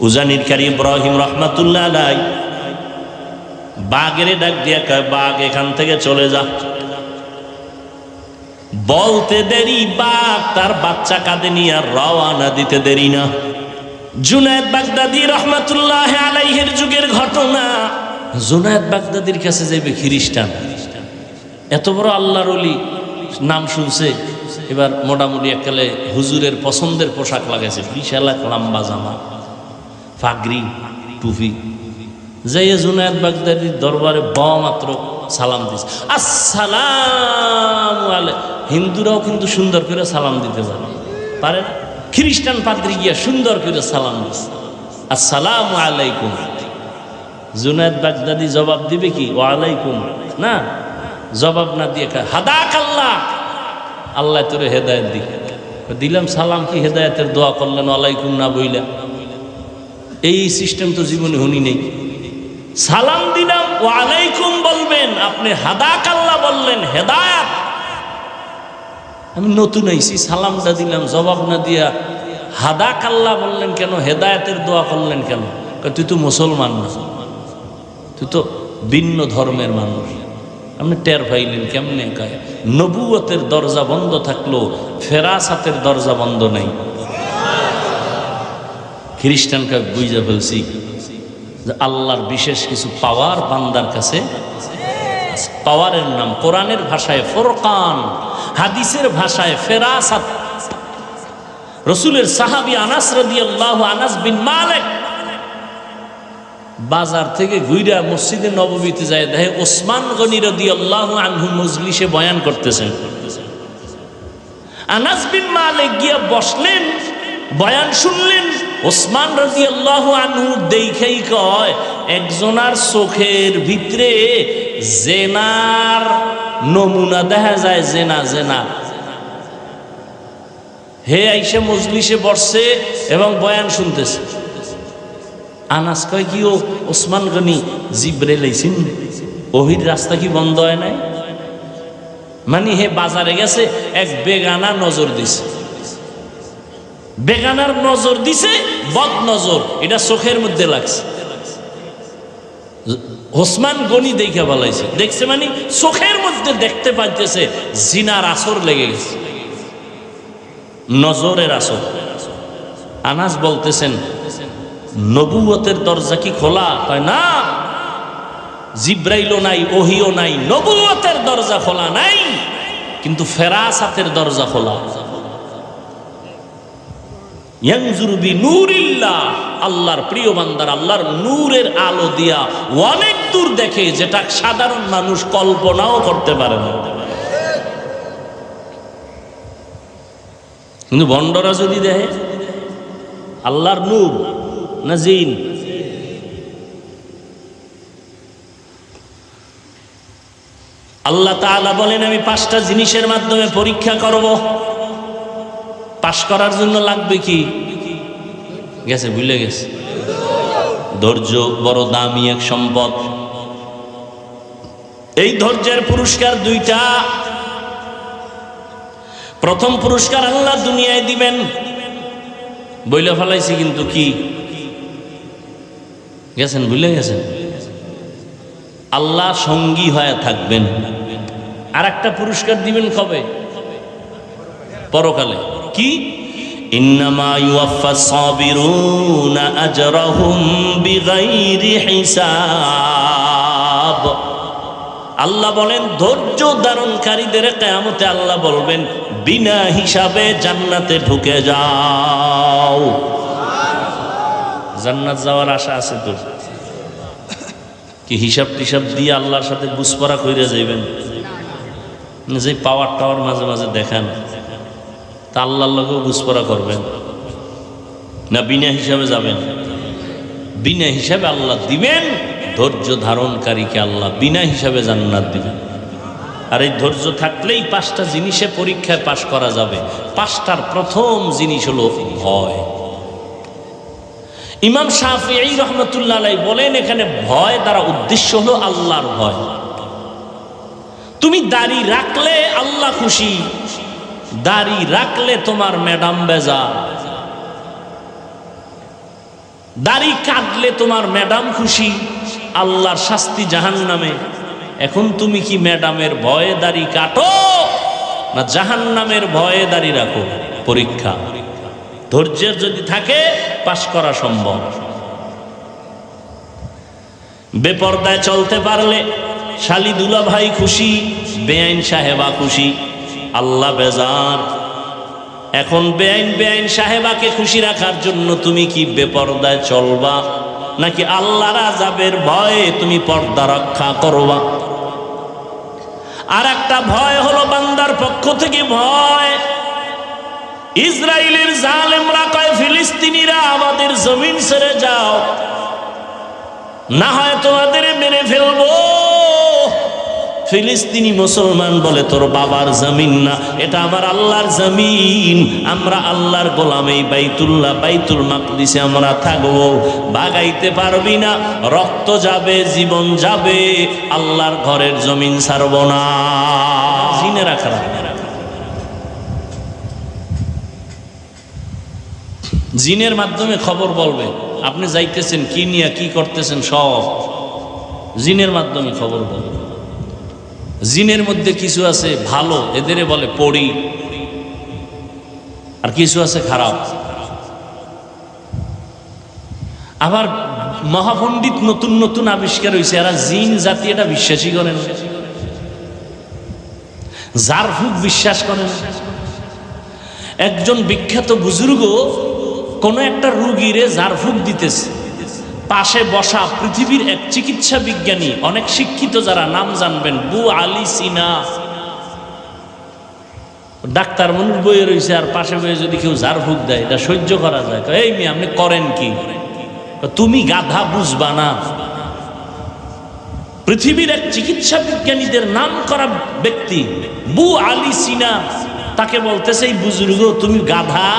উজানির কারি ইব্রাহিম রহমাতুল্লাহ আলাইহি বাঘেরে ডাক দিয়া কয়, বাঘ এখান থেকে চলে যা। বলতে দেরি, বাঘ তার বাচ্চা কাঁধে নিয়ে রওয়ানা দিতে দেরি না। জুনায়েদ বাগদাদী রহমাতুল্লাহ আলাইহির যুগের ঘটনা। জুনায়েদ বাগদাদীর কাছে যাইবে খ্রিস্টান, এত বড় আল্লাহর ওলি, নাম শুনছে। এবার মোটামুটি এককালে হুজুরের পছন্দের পোশাক লাগাইছে, বিশাল এক লম্বা জামা, পাগড়ি, টুপি। যাইয়ে জুনায়েদ বাগদাদীর দরবারে মাত্র সালাম দিছে, আসসালামু আলাইকুম। হিন্দুরাও কিন্তু সুন্দর করে সালাম দিতে পারে না। খ্রিস্টান পাদ্রী গিয়া সুন্দর করে সালাম দিছে, আসসালামু আলাইকুম। জুনায়েদ বাগদাদী জবাব দিবে কি? ওয়ালাইকুম না, জবাব না দিয়ে হাদাক আল্লাহ, আল্লাহ তোরে হেদায়েত দিলাম। সালাম কি হেদায়েতের দোয়া করলেন, ওয়ালাইকুম না বইলা? এই সিস্টেম তো জীবনে শুনি নেই। সালাম দিলাম ওয়ালাইকুম বলবেন, আপনি হাদাক আল্লাহ বললেন, হেদায়েত। আমি নতুন আইছি, সালামটা দিলাম, জবাব না দিয়া হাদাক আল্লাহ বললেন কেন, হেদায়েতের দোয়া করলেন কেন? তুই তো মুসলমান না, তুই তো ভিন্ন ধর্মের মানুষ। আপনি টের পাইলেন কেমনে? নবুয়তের দরজা বন্ধ থাকলো, ফেরাসাতের দরজা বন্ধ নেই। খ্রিস্টানকে বুঝে ফেলছি যে আল্লাহর বিশেষ কিছু পাওয়ার বান্দার কাছে। পাওয়ারের নাম কোরআনের ভাষায় ফুরকান, হাদিসের ভাষায় ফেরাসাত। রাসূলের সাহাবী আনাস রাদিয়াল্লাহু আনাস বিন মালিক বাজার থেকে ঘুইরা মসজিদে নববীতে যায়, দেখে ওসমান গনি রাদিয়াল্লাহু আনহু মজলিসে বয়ান করতেছেন। আনাস বিন মালিক গিয়া বসলেন, বয়ান শুনলেন। ওসমান রাদিয়াল্লাহু আনহু দেখেই কয়, একজনার চোখের ভিতরে জেনার নমুনা দেখা যায়, জেনা জেনা। হে আইসা মজলিসে বসছে এবং বয়ান শুনতেছে। আনাস কয়, কি ও ওসমান গনি, জিব্রাইল আইছেন, ওহির রাস্তা কি বন্ধ হয় নাই? মানে হে বাজারে গেছে, এক বেগানা নজর দিছে। বেগানার নজর দিছে, বদ নজর, এটা চোখের মধ্যে লাগছে। ওসমান গনি দেখে বলাইছে, দেখছে মানে চোখের মধ্যে দেখতে পাইতেছে জিনার আসর লেগে গেছে, নজরের আসর। আনাস বলতেছেন, নবুয়তের দরজা কি খোলা? হয় না, জিব্রাইলও নাই, ওহিও নাই, নবুয়তের দরজা খোলা নাই, কিন্তু ফেরাসাতের দরজা খোলা। ইয়ানজুরু বিনূরিল্লাহ, আল্লাহর প্রিয় বান্দার আল্লাহর নূরের আলো দিয়া অনেক দূর দেখে, যেটা সাধারণ মানুষ কল্পনাও করতে পারে না। কিন্তু ভণ্ডরা যদি দেখে আল্লাহর নূর না জিন? আল্লাহ তাআলা বলেন, আমি 5টা জিনিসের মাধ্যমে পরীক্ষা করব। পাশ করার জন্য লাগবে কি? গেছে, ভুলে গেছে। ধৈর্য বড় দামি এক সম্পদ। এই ধৈর্যের পুরস্কার 2টা। প্রথম পুরস্কার আল্লাহ দুনিয়ায় দিবেন, বইলে ফেলাইছি, কিন্তু কি গেছেন, ভুলে গেছেন। আল্লাহ সঙ্গী হয়ে থাকবেন। আর একটা পুরস্কার দিবেন কবে? পরকালে। কি? ইন্নামা ইউওয়াফাস সাবিরুনা আজরাহুম বিগাইরি হিসাব। আল্লাহ বলেন, ধৈর্য ধারণকারীদের কিয়ামতে আল্লাহ বলবেন, বিনা হিসাবে জান্নাতে ঢুকে যাও। জান্নাত যাওয়ার আশা আছে তো? কি হিসাব টিসাব দিয়ে আল্লাহর সাথে বুঝপড়া কইরা যাইবেন? যে পাওয়ার টাওয়ার মাঝে মাঝে দেখান, তা আল্লাহর লগেও বুঝপড়া করবেন না? বিনা হিসাবে যাবেন? বিনা হিসাবে আল্লাহ দিবেন। ধৈর্য ধারণকারীকে আল্লাহ বিনা হিসাবে জান্নাত দিবেন। আর এই ধৈর্য থাকলেই 5টা জিনিসে পরীক্ষায় পাশ করা যাবে। 5টার প্রথম জিনিস হলো ভয়। ইমাম শাফিঈ রহমতুল্লাহ আলাইহি বলেন, এখানে ভয় দ্বারা উদ্দেশ্য হলো আল্লাহর ভয়। তুমি দাড়ি রাখলে আল্লাহ খুশি, দাড়ি রাখলে তোমার ম্যাডাম বেজা। দাড়ি কাটলে তোমার ম্যাডাম খুশি, আল্লাহর শাস্তি জাহান্নামে। এখন তুমি কি ম্যাডামের ভয়ে দাড়ি কাটো না জাহান্নামের ভয়ে দাড়ি রাখো? পরীক্ষা। ধৈর্যের যদি থাকে পাশ করা সম্ভব। বেপরদায় চলতে পারলে শালি দুলা ভাই খুশি, বেআইন সাহেবা খুশি, আল্লাহ বেজার। এখন বেআইন সাহেবাকে খুশি রাখার জন্য তুমি কি বেপরদায় চলবা নাকি আল্লাহর আযাবের ভয়ে তুমি পর্দা রক্ষা করবা? আর একটা ভয় হলো বান্দার পক্ষ থেকে ভয়। ইসরায়েলের জালেমরা কয় ফিলিস্তিনিরা আমাদের জমিন ছেড়ে যাও, না হয় তোমাদের মেরে ফেলবো। ফিলিস্তিনি মুসলমান বলে তোর বাবার জমিন না, এটা আমার আল্লাহর জমিন, আমরা আল্লাহর গোলাম, এই বাইতুল মাকদিসে আমরা থাকবো, বাগাইতে পারবি না, রক্ত যাবে, জীবন যাবে, আল্লাহর ঘরের জমিন ছাড়ব না। জিনেরা খারাপ। জিনের মাধ্যমে খবর বলবে আপনি যাইতেছেন কি নিয়ে, কি করতেছেন, সব জিনের মাধ্যমে খবর বলবে। জিনের মধ্যে কিছু আছে ভালো, এদেরে বলে পড়ি, আর কিছু আছে খারাপ। আবার মহাপণ্ডিত নতুন নতুন আবিষ্কার হয়েছে, এরা জিন জাতি এটা বিশ্বাসই করেন, জারফুক বিশ্বাস করেন। একজন বিখ্যাত বুজুর্গ কোন একটা রুগীরে জারফুক দিতেছে, পাশে বসা পৃথিবীর এক চিকিৎসা বিজ্ঞানী, অনেক শিক্ষিত, যারা নাম জানবেন, বু আলী সিনা, ডাক্তার মনুর বইয়ে রয়েছে, আর পাশে বইয়ে যদি কেউ জারফুক দেয় এটা সহ্য করা যায়। এই মেয়ে আপনি করেন কি? তুমি গাধা, বুঝবা না। পৃথিবীর এক চিকিৎসা বিজ্ঞানীদের নাম করা ব্যক্তি বু আলী সিনা, তাকে বলতেছে এই বুজুর্গ তুমি গাধা।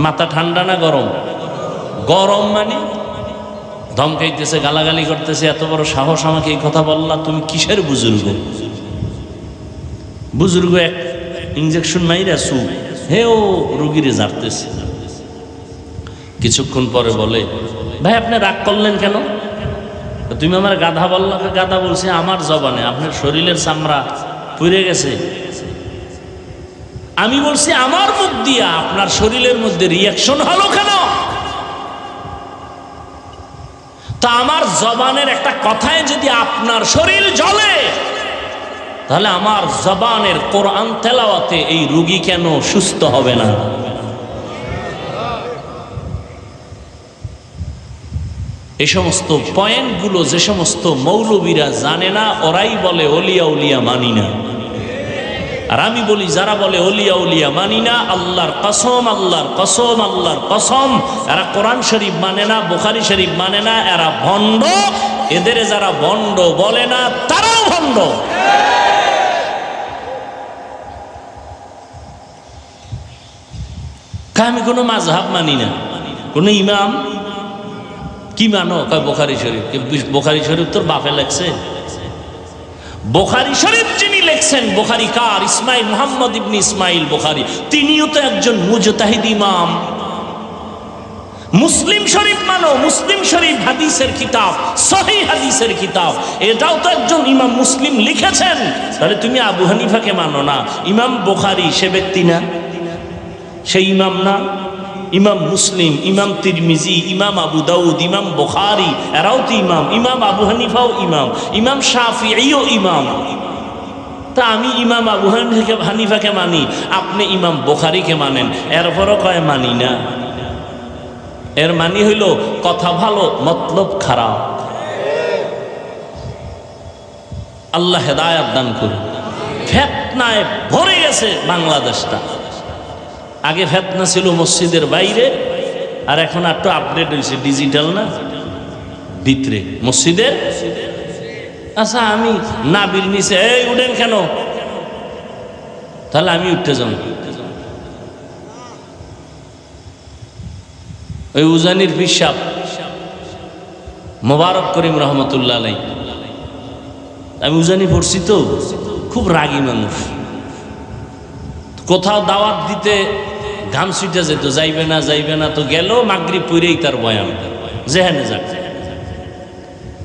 মাথা ঠান্ডা না গরম? গরম। মানে ধমকাইতেছে, গালাগালি করতেছে, এত বড় সাহস আমাকে এই কথা বললা, তুমি কিসের বুজুর্গ? বুজুর্গ এক ইঞ্জেকশন মাইরা সু হেও রুগীরে জারতেছে। কিছুক্ষণ পরে বলে, ভাই আপনি রাগ করলেন কেন? তুমি আমার গাধা বললা। গাধা বলছে আমার জবানে, আপনার শরীরের চামড়া পুড়ে গেছে। আমি বলছি আমার মুখ দিয়া, আপনার শরীরের মধ্যে রিয়াকশন হলো কেন? তা আমার জবানের একটা কথায় যদি আপনার শরীর জ্বলে, তাহলে আমার জবানের কোরআন তেলাওয়াতে এই রোগী কেন সুস্থ হবে না? এই সমস্ত পয়েন্টগুলো যে সমস্ত মৌলবীরা জানে না, ওরাই বলে ওলিয়া উলিয়া মানি না। আর আমি বলি যারা বলে ওলিয়া উলিয়া মানি না, আল্লাহর কসম, আল্লাহর কসম, আল্লাহর কসম, এরা কোরআন শরীফ মানে না, বুখারী শরীফ মানে না, এরা ভণ্ড। এদের যারা ভণ্ড বলে না তারাও ভণ্ড। আমি কোনো মাযহাব মানি না, কোনো ইমাম। কি মানো? কয় বুখারী শরীফ। বুখারী শরীফ তোর বাপে লেখছে? বুখারী শরীফ যিনি লিখছেন, বুখারী কার? ইসমাইল, মুহাম্মদ ইবনে ইসমাইল বুখারী, তিনিও তো একজন মুজতাহিদ ইমাম। মুসলিম শরীফ মানো, মুসলিম শরীফ হাদিসের কিতাব, সহিহ হাদিসের কিতাব, এটাও তো একজন ইমাম মুসলিম লিখেছেন। তাহলে তুমি আবু হানিফাকে মানো না, ইমাম বুখারী সে ব্যক্তি না? সেই ইমাম না? ইমাম মুসলিম, ইমাম তিরমিজি, ইমাম আবু দাউদ, ইমাম বুখারী, এরাও তো ইমাম। ইমাম আবু হানিফাও ইমাম, ইমাম শাফিঈও ইমাম। তা আমি ইমাম আবু হানিফাকে মানি, আপনি ইমাম বুখারীকে মানেন, এরপরও কয় মানি না। এর মানি হইল কথা ভালো, মতলব খারাপ। আল্লাহ হেদায়েত দান করুন। ফিতনায় ভরে গেছে বাংলাদেশটা। আগে ফিতনা ছিল মসজিদের বাইরে, আর এখন একটু আপডেট হয়েছে, ডিজিটাল না, ভিতরে মসজিদের। আচ্ছা আমি নাবির নিচে এই উঠেন কেন? তাহলে আমি উঠতে যাব। ওই উজানির পিসাব মোবারক করিম রহমতুল্লাহ আলাইহি, আমি উজানি পড়ছি তো, খুব রাগী মানুষ। কোথাও দাওয়াত দিতে ঘাম ছুটে যেত, যাইবে না তো গেল, মাগরিব পড়েই তার বয়ান, যেখানে যাক।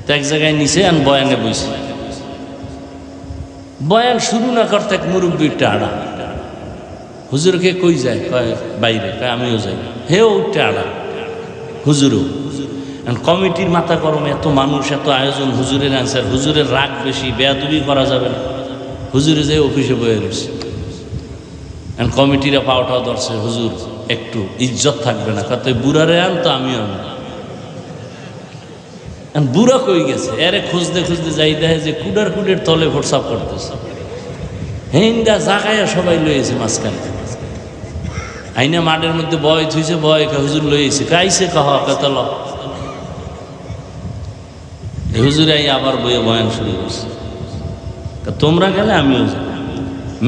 তো এক জায়গায় নিচে আন বয়ানে বইছে, বয়ান শুরু না করতে এক মুরব্বীর টাড়া, হুজুরকে কই যায়? কয় বাইরে। কয় আমিও যাই। হেও টাড়া, হুজুরও। কমিটির মাথা গরম, এত মানুষ, এত আয়োজন, হুজুরের অ্যান্সার, হুজুরের রাগ বেশি, বেয়াদবি করা যাবে না। হুজুরে যে অফিসে বয়ে রয়েছে, কমিটিরা পাওয়াটাও ধরছে, হুজুর একটু ইজ্জত থাকবে না, কত বুড়ারে আন তো আমিও আন। বুড়া কই গেছে, এরে খুঁজতে খুঁজতে যাই, দেখে যে কুডের তলে ভরসাপ করতেছে। হেন্দা জাগাইয়া সবাই লইয়েছে মাঝখানে, আইনা মাঠের মধ্যে বয় থুইছে, বয় হুজুর লইয়েছে, কাইছে কহ কতল হুজুর আই আবার বইয়ে বয়ান শুরু করছে। তোমরা গেলে আমিও যাই।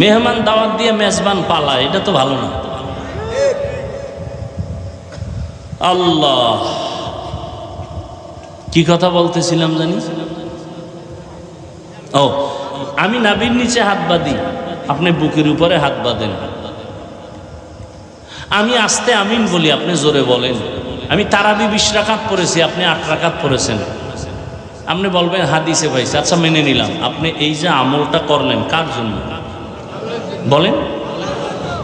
মেহমান দাওয়াত দিয়ে মেজবান পালা, এটা তো ভালো না। আল্লাহ, কি কথা বলতেছিলাম জানি? ও, আমি নাভির নিচে হাত বাঁধি, আপনি বুকের উপরে হাত বাঁধেন। আমি আস্তে আমিন বলি, আপনি জোরে বলেন। আমি তারাবি 20 রাকাত পড়েছি, আপনি 8 রাকাত পড়েছেন। আপনি বলবেন হাদিসে পাইছে, আচ্ছা মেনে নিলাম। আপনি এই যে আমলটা করলেন কার জন্য বলেন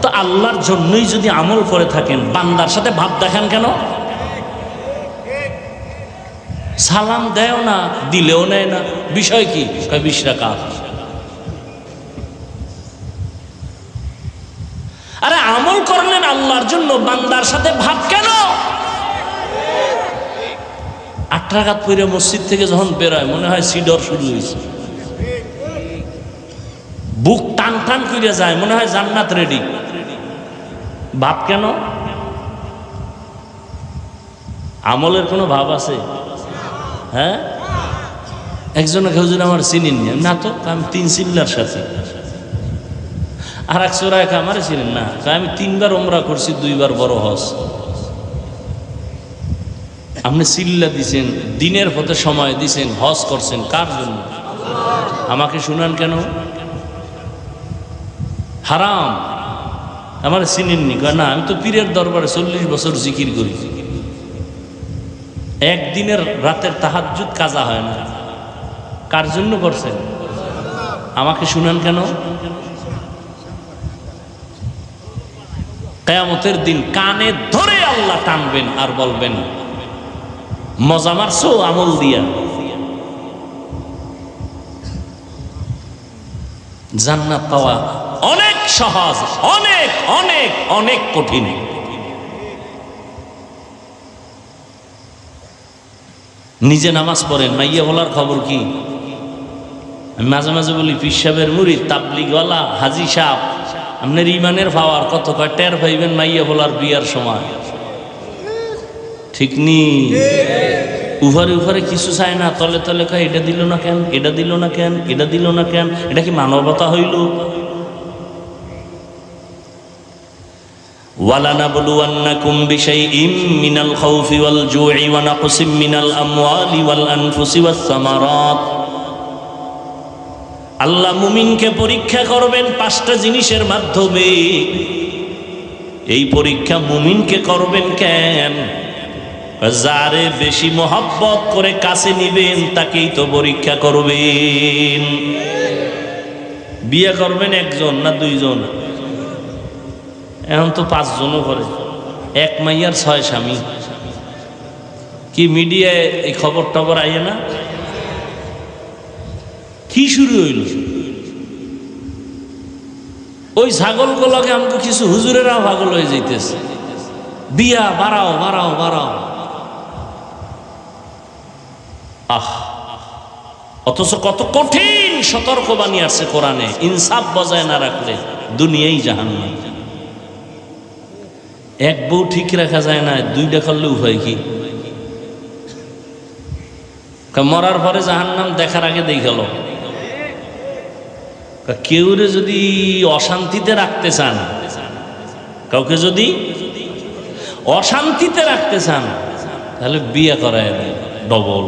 তো? আল্লাহর জন্যই যদি আমল করে থাকেন, বান্দার সাথে ভাব দেখান কেন? সালাম দেও না, দিলেও নেয় না, বিষয় কি? 20 রাকাত। আরে আমল করলেন আল্লাহর জন্য, বান্দার সাথে ভাব কেন? 8 রাকাত পড়ে মসজিদ থেকে যখন বেরোয় মনে হয় সিডর শুরু হয়েছে, বুক টান টান করে যায়, মনে হয় জান্নাত রেডি। ভাব কেন? আমলের কোনো ভাব আছে? হ্যাঁ, একজন হুজুর আমার চিনেন না তো, আমি 3 চিল্লার সাথে। আর এক চোরায় আমার চিনেন না, আমি 3 বার ওমরা করছি, 2 বার বড় হজ। আপনি চিল্লা দিছেন, দিনের পথে সময় দিছেন, হজ করছেন, কার জন্য? আমাকে শুনান কেন? হারাম। আমার চিনেননি? কয় না, আমি তো পীরের দরবারে 40 বছর জিকির করি, একদিনের রাতের তাহাজ্জুদ কাজা হয় না। কার জন্য করছেন? আমাকে শুনান কেন? কিয়ামতের দিন কানে ধরে আল্লাহ টানবেন আর বলবেন, মজা মারছো আমল দিয়া। জান্নাত পাওয়া অনেক সহজ, অনেক অনেক অনেক কঠিন। নিজে নামাজ পড়েন, মাইয়া বলার খবর কি? আমি মাঝে মাঝে বলি, পীর সাহেবের মুরিদ, তাবলিগওয়ালা, হাজি সাহেব, আপনার ইমানের পাওয়ার কত কয় টের পাইবেন মাইয়া বলার বিয়ার সময়। ঠিক নি? উপরে কিছু চায় না, তলে তলে কয় এটা দিল না কেন, এটা দিল না কেন, এটা দিল না কেন। এটা কি মানবতা হইল? ওয়ালানাবলুওয়ান্নাকুম বিশাইইম মিনাল খাউফি ওয়াল জুই ওয়া নাকসিম মিনাল আমওয়ালি ওয়াল আনফুসি ওয়াস সামারাত। আল্লাহ মুমিনকে পরীক্ষা করবেন 5টা জিনিসের মাধ্যমে। এই পরীক্ষা মুমিনকে করবেন কেন? যারে বেশি মহব্বত করে কাছে নিবেন তাকেই তো পরীক্ষা করবেন। বিয়ে করবেন 1 জন না 2 জন? এখন তো 5 জনও করে, 1 মাইয়ার 6 স্বামী। কি মিডিয়ায় এই খবর টবর আইয়ে না? কি শুরু হইল? ওই ছাগলগুলোকে আমাকে কিছু হুজুরেরা পাগল হয়ে যাইতেছে, বিয়া বাড়াও বাড়াও বাড়াও। অথচ কত কঠিন সতর্কবাণী আছে কোরআনে। ইনসাফ বজায় না রাখলে দুনিয়াই জাহান্নাম। 1 বউ ঠিক রাখা যায় না, 2টা করলে উপায় কি? মরার পরে জাহান্নাম দেখার আগে দেখাল। কেউরে যদি অশান্তিতে রাখতে চান, কাউকে যদি অশান্তিতে রাখতে চান, তাহলে বিয়ে করায় দেয় ডবল।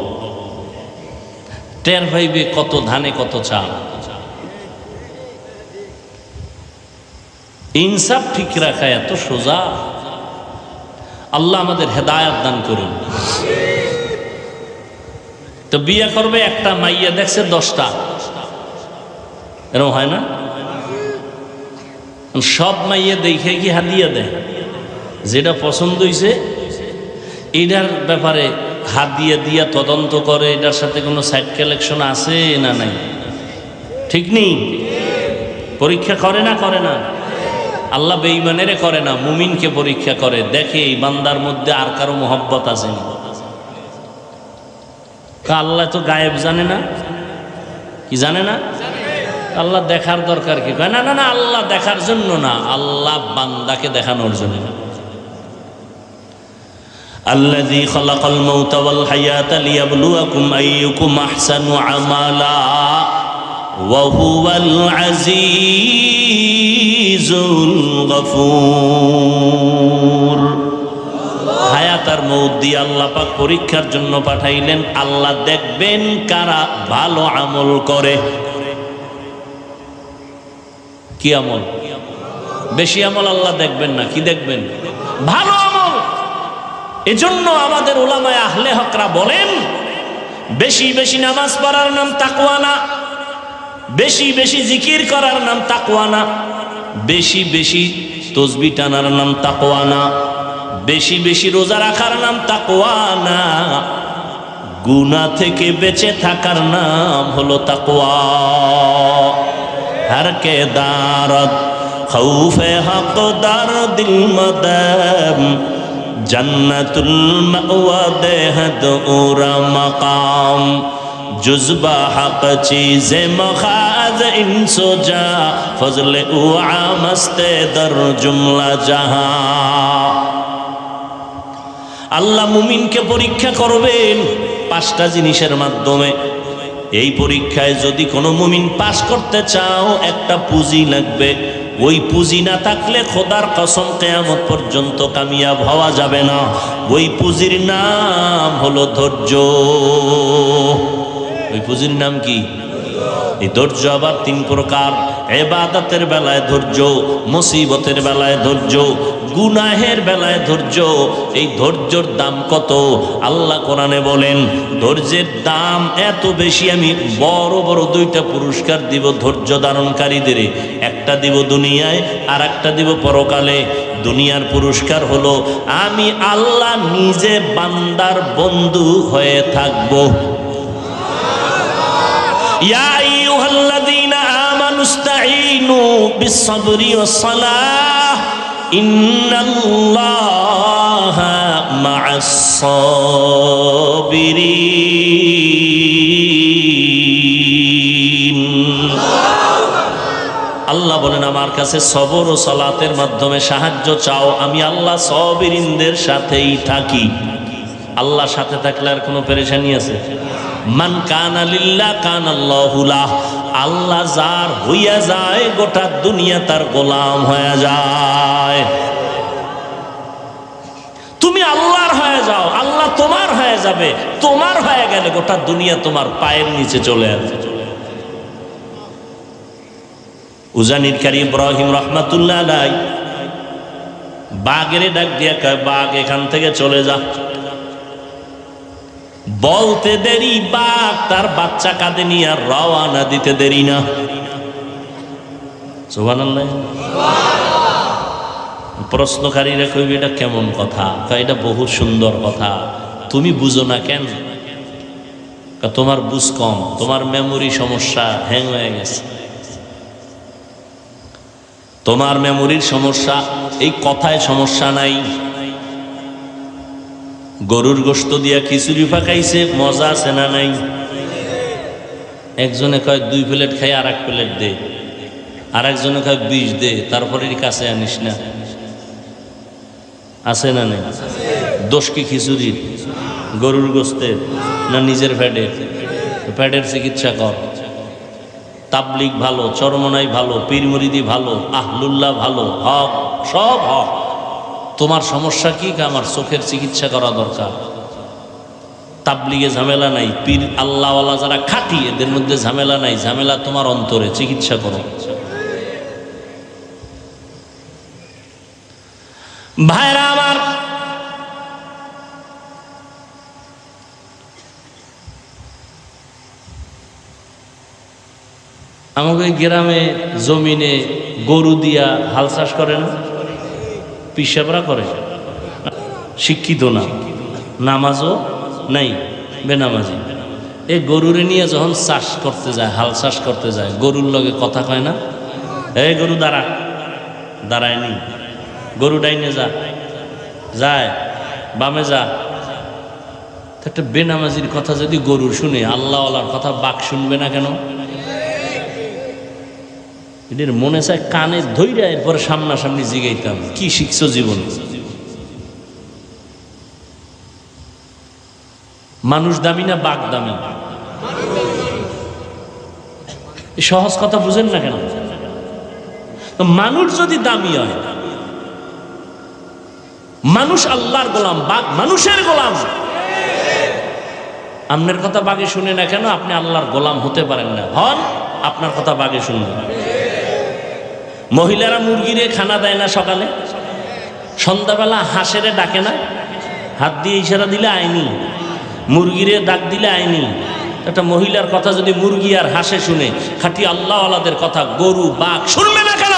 টের পাইবে কত ধানে কত চাল। ইনসাফ ঠিক রাখা এত সোজা। আল্লাহ আমাদের হেদায়েত দান করুন। তো বিয়ে করবে একটা, মাইয়া দেখছে 10টা, এরকম হয় না? সব মাইয়া দেখে কি হাদিয়া দেয়? যেটা পছন্দ হয়েছে এটার ব্যাপারে হাত দিয়ে দিয়া তদন্ত করে, এটার সাথে কোনো সাইড কালেকশন আছে না নাই, ঠিক নেই? পরীক্ষা করে না? করে না? আল্লাহ বেঈমানের করে না, মুমিনকে পরীক্ষা করে, দেখে এই বান্দার মধ্যে আর কারো মহব্বত আছে না। আল্লাহ তো গায়েব জানে না, কি জানে না? আল্লাহ দেখার দরকার কি? না না না, আল্লাহ দেখার জন্য না, আল্লাহ বান্দাকে দেখানোর জন্য। আল্লাযী খালাকাল মাউতা ওয়াল হায়াতা লিয়াবলুয়াকুম আইয়ুকুম আহসানু আমালা ওয়া হুয়াল আজিজুল গফুর। হায়াত আর মউত দিয়ে আল্লাহ পাক পরীক্ষার জন্য পাঠাইলেন। আল্লাহ দেখবেন কারা ভালো আমল করে। কি আমল? বেশি আমল আল্লাহ দেখবেন না, কি দেখবেন? ভালো আমল। এজন্য আমাদের উলামায়ে আহলে হকরা বলেন, বেশি বেশি নামাজ পড়ার নাম তাকওয়া না, বেশি বেশি জিকির করার নাম তাকওয়া না, বেশি বেশি তাসবিহ টানার নাম তাকওয়া না, বেশি বেশি রোজা রাখার নাম তাকওয়া না, গুনাহ থেকে বেঁচে থাকার নাম হলো তাকওয়া। हर के दारत खौफे हक दार दिल मदम जन्नतुल मअवा देहद उरा मकाम जुज़बा हक चीज़े मखाज इंसो जा फजले उआ मस्ते दर जुमला जहां। আল্লাহ মুমিনকে পরীক্ষা করবেন 5টা জিনিসের মাধ্যমে। এই পরীক্ষায় যদি কোনো মুমিন পাস করতে চাও, একটা পুঁজি লাগবে। ওই পুঁজি না থাকলে খোদার কসম কিয়ামত পর্যন্ত কামিয়াব হওয়া যাবে না। ওই পুঁজির নাম হলো ধৈর্য। ওই পুঁজির নাম কি? এই ধৈর্য আবার 3 প্রকার। ইবাদতের বেলায় ধৈর্য, মুসিবতের বেলায় ধৈর্য, গুনাহের বেলায় ধৈর্য। এই ধৈর্যর দাম কত? আল্লাহ কোরআনে বলেন, ধৈর্যের দাম এত বেশি, আমি বড় বড় 2টা পুরস্কার দিব ধৈর্য ধারণকারীদের। একটা দিব দুনিয়ায়, আর একটা দিব পরকালে। দুনিয়ার পুরস্কার হলো আমি আল্লাহ নিজে বান্দার বন্ধু হয়ে থাকবো। ইয়া আইয়ুহাল্লাযীনা আমানুস্তাঈনু বিস-সাবরি ওয়াস-সালাহ ইন্নাল্লাহা মা'আস-সাবিরিন। আল্লাহ বলেন, আমার কাছে সবর ও সালাতের মাধ্যমে সাহায্য চাও, আমি আল্লাহ সাবিরিনদের সাথেই থাকি। আল্লাহর সাথে থাকলে আর কোনো পেরেশানি আছে? মান কানা লিল্লাহ কানাল্লাহু লাহ। আল্লাহ যার হইয়া যায়, গোটা দুনিয়া তার গোলাম হয়ে যায়। তুমি আল্লাহর হয়ে যাও, আল্লাহ তোমার হয়ে যাবে। তোমার হয়ে গেলে গোটা দুনিয়া তোমার পায়ের নিচে চলে আসবে। উজানির কারি ইব্রাহিম রাহমাতুল্লাহ আলাইহি বাঘের ডাক দিয়া কয়, বাঘ এখান থেকে চলে যা। বলতে দেরি, বাঘ তার বাচ্চা কাঁধে নিয়ে রওয়ানা দিতে দেরি না। সুবহানাল্লাহ। প্রশ্নকারীরা কইবে, এটা কেমন কথা? এটা বহু সুন্দর কথা, তুমি বুঝো না কেন? তোমার বুঝ কম, তোমার মেমোরি সমস্যা, হ্যাং হয়ে গেছে, তোমার মেমোরির সমস্যা। এই কথায় সমস্যা নাই। গরুর গোশত দিয়া খিচুড়ি পাকাইছে, মজা আছে না নাই? একজনে কয় 2 প্লেট খাই, আর 1 প্লেট দে। আর একজনে কয় 20 দে, তারপরে কাছে আনিস না। আছে না নাই? দোষ কি খিচুড়ির, গরুর গোশতের, না নিজের পেটের? পেটের চিকিৎসা কর। তাবলিগ ভালো, চরমনাই ভালো, পীর মুরিদি ভালো, আহলুল্লাহ ভালো, হক সব হক। তোমার সমস্যা কি? আমার চোখের চিকিৎসা করা দরকার। তাবলিগে ঝামেলা নাই, পীর আল্লাহওয়ালা যারা খাঁটি এদের মধ্যে ঝামেলা নাই। ঝামেলা তোমার অন্তরে, চিকিৎসা করো। ভাইরা আমার, আমাদের গ্রামে জমিনে গরু দিয়া হাল চাষ করে না, পিসাবরা করে, শিক্ষিত না, নামাজও নাই, বেনামাজি। এই গরুরে নিয়ে যখন চাষ করতে যায়, হাল চাষ করতে যায়, গরুর লগে কথা কয় না, এই গরু দাঁড়া, দাঁড়ায় নি, গরু ডাইনে যা, যায় বামে যা। একটা বেনামাজির কথা যদি গরুর শুনে, আল্লাহওয়ালার কথা বাক শুনবে না কেন? এদের মনে চায় কানে ধইরা এরপরে সামনাসামনি জিগাইতাম, কি শিখছো জীবন? মানুষ দামি না বাঘ দামি? সহজ কথা বুঝেন না কেন? তো মানুষ যদি দামি হয়, মানুষ আল্লাহর গোলাম, বাঘ মানুষের গোলাম। আপনার কথা বাঘে শুনে না কেন? আপনি আল্লাহর গোলাম হতে পারেন না, হন আপনার কথা বাঘে শুনবেন। মহিলারা মুরগিরে খানা দেয় না সকালে, সন্ধ্যাবেলা হাঁসেরে ডাকে না, হাত দিয়ে ইশারা দিলে আইনি, মুরগিরে ডাক দিলে আইনি। একটা মহিলার কথা যদি মুরগি আর হাঁসে শুনে, খাঁটি আল্লাহওয়ালাদের কথা গরু বাঘ শুনবে না কেন?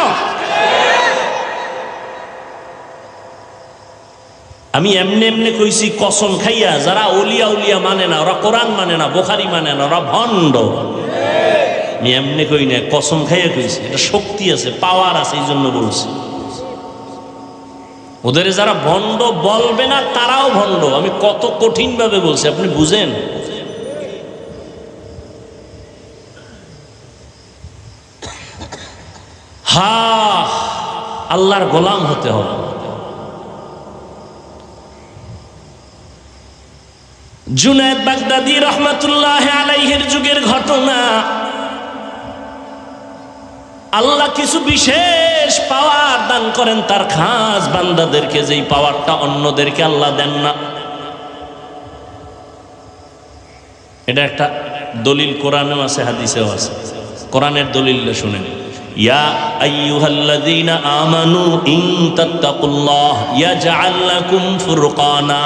আমি এমনি এমনি কইছি কসম খাইয়া, যারা ওলিয়া উলিয়া মানে না, ওরা কোরআন মানে না, বুখারী মানে না, ওরা ভণ্ড। আমি এমনি কই না, কসম খাইয়া কইছি, এটা শক্তি আছে, পাওয়ার আছে, এই জন্য বলছি। ওদের যারা ভণ্ড বলবে না, তারাও ভণ্ড। আমি কত কঠিন ভাবে বলছি, আপনি বুঝেন? হা, আল্লাহর গোলাম হতে হবে। জুনায়েদ বাগদাদী রহমাতুল্লাহ আলাইহির যুগের ঘটনা। আল্লাহ কিছু বিশেষ পাওয়ার দান করেন তার খাস বান্দাদেরকে, যেই পাওয়ারটা অন্যদেরকে আল্লাহ দেন না। এটা একটা দলিল কোরআনেও আছে, হাদিসেও আছে। কোরআনের দলিলটা শুনেন, ইয়া আইয়ুহাল্লাযীনা আমানু ইন তাত্তাকুল্লাহ ইয়াজআল লাকুম ফুরকানা।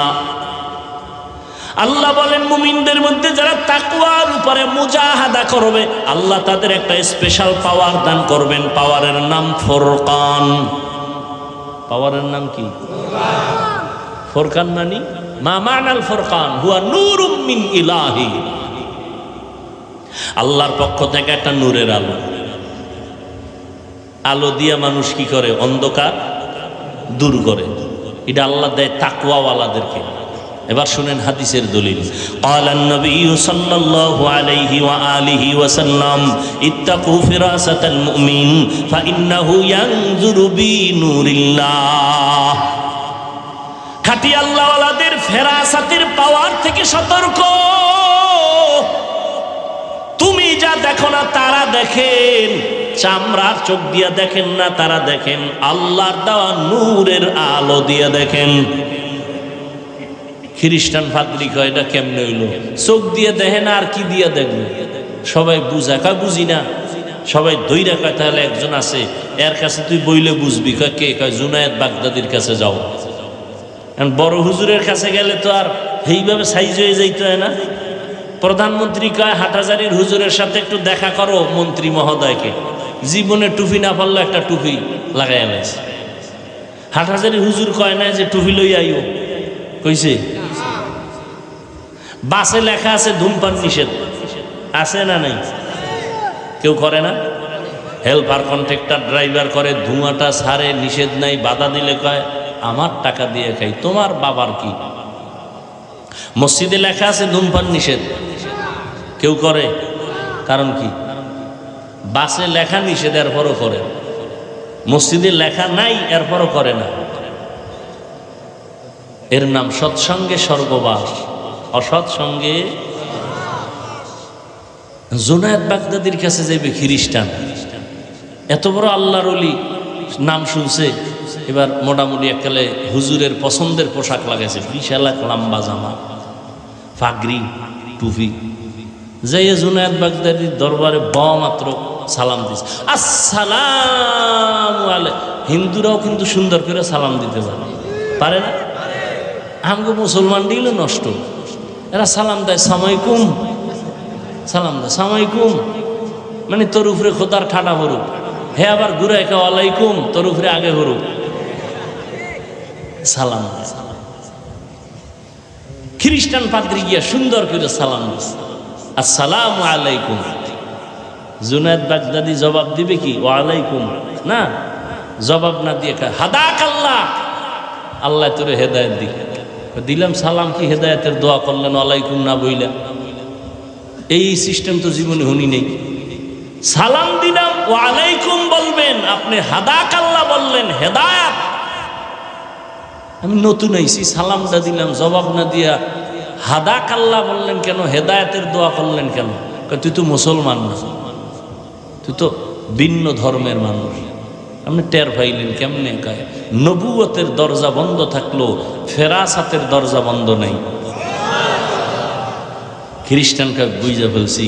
আল্লাহ বলেন, মুমিনদের মধ্যে যারা তাকওয়ার উপরে মুজাহাদা করবে, আল্লাহ তাদের একটা স্পেশাল পাওয়ার দান করবেন। পাওয়ারের নাম ফুরকান। পাওয়ারের নাম কি? ফুরকান মানে মা মানাল ফুরকান হুয়া নূরুম মিন ইলাহি। আল্লাহর পক্ষ থেকে একটা নূরের আলো। আলো দিয়া মানুষ কি করে? অন্ধকার দূর করে। এটা আল্লাহ দেয় তাকওয়াওয়ালাদেরকে। এবার শুনেন হাদিসের দলিল। ক্বালান নবী সাল্লাল্লাহু আলাইহি ওয়া আলিহি ওয়া সাল্লাম ইত্তাকু ফিরাসাতাল মুমিন ফাইন্নাহু ইয়ানজুরু বিনুরিল্লাহ। খাঁটি আল্লাহওয়ালাদের ফেরাসাতের পাওয়ার থেকে সতর্ক। তুমি যা দেখো না তারা দেখেন, চামড়ার চোখ দিয়া দেখেন না, তারা দেখেন আল্লাহর দেওয়া নূরের আলো দিয়া দেখেন। খ্রিস্টান পাদ্রী কয়, এটা কেমনে হইল? চোখ দিয়ে দেখে না, আর কি দিয়ে দেখবে? সবাই বুঝা কয় বুঝি না, সবাই দইরা কয় তাহলে একজন আছে এর কাছে তুই বইলে বুঝবি। কয় কে? কয় জুনায়েদ বাগদাদির কাছে যাও। বড় হুজুরের কাছে গেলে তো আর এইভাবে সাইজ হয়ে যাইতে হয় না। প্রধানমন্ত্রী কয় হাটহাজারীর হুজুরের সাথে একটু দেখা করো, মন্ত্রী মহোদয়কে। জীবনে টুপি না পারলো একটা টুপি লাগাই আনাইছে। হাটহাজারীর হুজুর কয় না যে টুপি লই আইও, কইছে? বাসে লেখা আছে ধূমপান নিষেধ, আছে না নাই? কেউ করে না? হেল্পার কন্ট্রাক্টর ড্রাইভার করে, ধোঁয়াটা ছাড়ে, নিষেধ নাই। বাধা দিলে কয় আমার টাকা দিয়ে খাই, তোমার বাবার কি? মসজিদে লেখা আছে ধূমপান নিষেধ, কেউ করে? কারণ কি? বাসে লেখা নিষেধ, এরপরও করে। মসজিদে লেখা নাই, এরপরও করে না। এর নাম সৎসঙ্গে স্বর্গবাস, অসৎসঙ্গে। জুনায়েদ বাগদাদির কাছে যাইবে খ্রিস্টান, এত বড় আল্লাহর ওলি, নাম শুনছে। এবার মোটামুটি এককালে হুজুরের পছন্দের পোশাক লাগাইছে, বিশাল এক লম্বা জামা, পাগড়ি, টুপি। যাইয়া জুনায়েদ বাগদাদির দরবারে মাত্র সালাম দিছে, আসসালামু আলাইকুম। হিন্দুরাও কিন্তু সুন্দর করে সালাম দিতে পারে। পারে না? আমগো মুসলমান দিল নষ্ট, এরা সালাম দেয় সালামালাইকুম, সালাম দেয় সালামালাইকুম, মানে তোর উপরে খোদার ঠাটা হরুক, হে আবার ঘুরে একে ওয়ালাইকুম, তোর উপরে আগে হরুক, সালাম দেয়। খ্রিস্টান পাদ্রী গিয়া সুন্দর করে সালাম দিচ্ছে, আসসালামু আলাইকুম। জুনায়েদ বাগদাদি জবাব দিবে কি ওয়ালাইকুম? না, জবাব না দিয়ে হাদাক আল্লাহ, আল্লাহ তোরে হেদায়েত দিক। দিলাম সালাম, কি হেদায়েতের দোয়া করলেন ওয়ালাইকুম না বইলা? এই সিস্টেম তো জীবনে শুনি নেই। সালাম দিলাম ওয়ালাইকুম বলবেন, আপনি হাদাক আল্লাহ বললেন, হেদায়েত। আমি নতুন আইছি, সালামটা দিলাম, জবাব না দিয়া হাদাক আল্লাহ বললেন কেন, হেদায়েতের দোয়া করলেন কেন? তুই তো মুসলমান না, তুই তো ভিন্ন ধর্মের মানুষ। আপনি টের পাইলেন কেমনে? কায় নবুয়তের দরজা বন্ধ থাকলো, ফেরাসাতের দরজা বন্ধ নাই। খ্রিস্টানকে বুঝে ফেলছি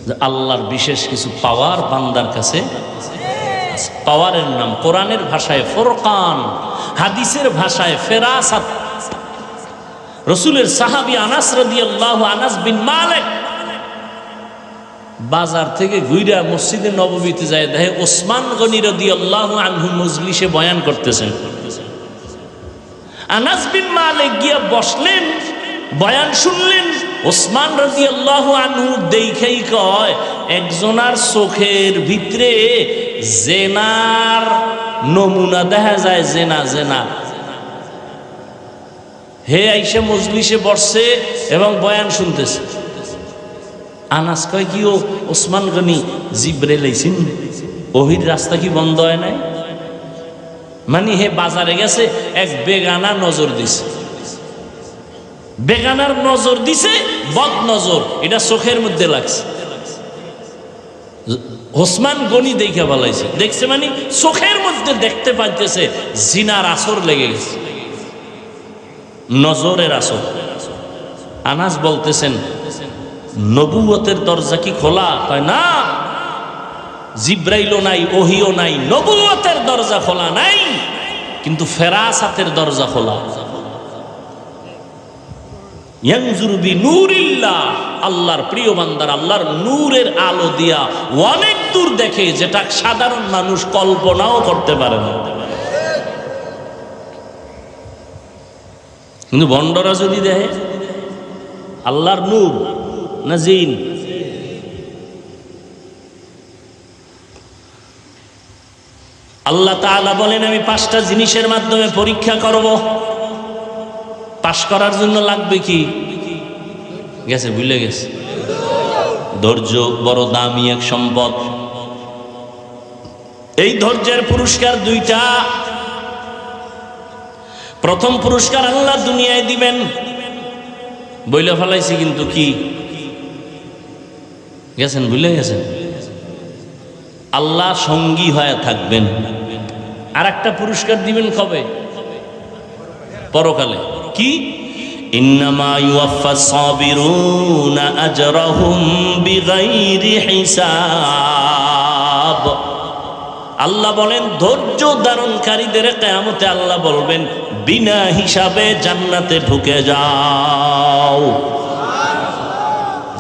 যে আল্লাহর বিশেষ কিছু পাওয়ার বান্দার কাছে। পাওয়ারের নাম কোরআনের ভাষায় ফুরকান, হাদিসের ভাষায় ফেরাসাত। রসুলের সাহাবী আনাস রাদিয়াল্লাহু আনাস বিন মালিক বাজার থেকে ঘুরে মসজিদে নববীতে যায়, দেখে ওসমান গনি রাদিয়াল্লাহু আনহু মজলিসে বয়ান করতেছেন। আনাস বিন মালিক গিয়া বসলেন, বয়ান শুনলেন। ওসমান রাদিয়াল্লাহু আনহু দেখেই কয়, একজনার চোখের ভিতরে জেনার নমুনা দেখা যায়, জেনা জেনা। হে আইসা মজলিসে বসছে এবং বয়ান শুনতেছে। আনাস কয় কি ও ওসমান গনি জিব্রাইল আইছেন, ওহির রাস্তা কি বন্ধ হয় নাই? মানে হে বাজারে গেছে, এক বেগানা নজর দিছে, বেগানার নজর দিছে, বদ নজর, এটা চোখের মধ্যে লাগছে। ওসমান গনি দেখে বলাইছে, দেখছে মানে চোখের মধ্যে দেখতে পাইতেছে জিনার আসর লেগে গেছে, নজরের আসর। আনাস বলতেছেন, নবুয়তের দরজা কি খোলা? কয় না, জিব্রাইলও নাই, ওহিও নাই, নবুয়তের দরজা খোলা নাই, কিন্তু ফেরাসাতের দরজা খোলা। ইয়ানজুরু বিনূরিল্লাহ, আল্লাহর প্রিয় বান্দার আল্লাহর নূরের আলো দিয়া অনেক দূর দেখে, যেটা সাধারণ মানুষ কল্পনাও করতে পারে না। কিন্তু বন্ডরা যদি দেখে আল্লাহর নূর না জিন? আল্লাহ তাআলা বলেন, আমি 5টা জিনিসের মাধ্যমে পরীক্ষা করব। পাশ করার জন্য লাগবে কি? গেছে, ভুলে গেছে। ধৈর্য বড় দামি এক সম্পদ। এই ধৈর্যের পুরস্কার 2টা। প্রথম পুরস্কার আল্লাহ দুনিয়ায় দিবেন, বইলে ফেলাইছি কিন্তু কি গেছেন, ভুলে গেছেন। আল্লাহ সঙ্গী হয়ে থাকবেন। আর একটা পুরস্কার দিবেন কবে? পরকালে। কি? ইন্নামা ইউওয়াফাস সাবিরুনা আজরাহুম বিগাইরি হিসাব। আল্লাহ বলেন, ধৈর্য ধারণকারীদের কিয়ামতে আল্লাহ বলবেন, বিনা হিসাবে জান্নাতে ঢুকে যাও।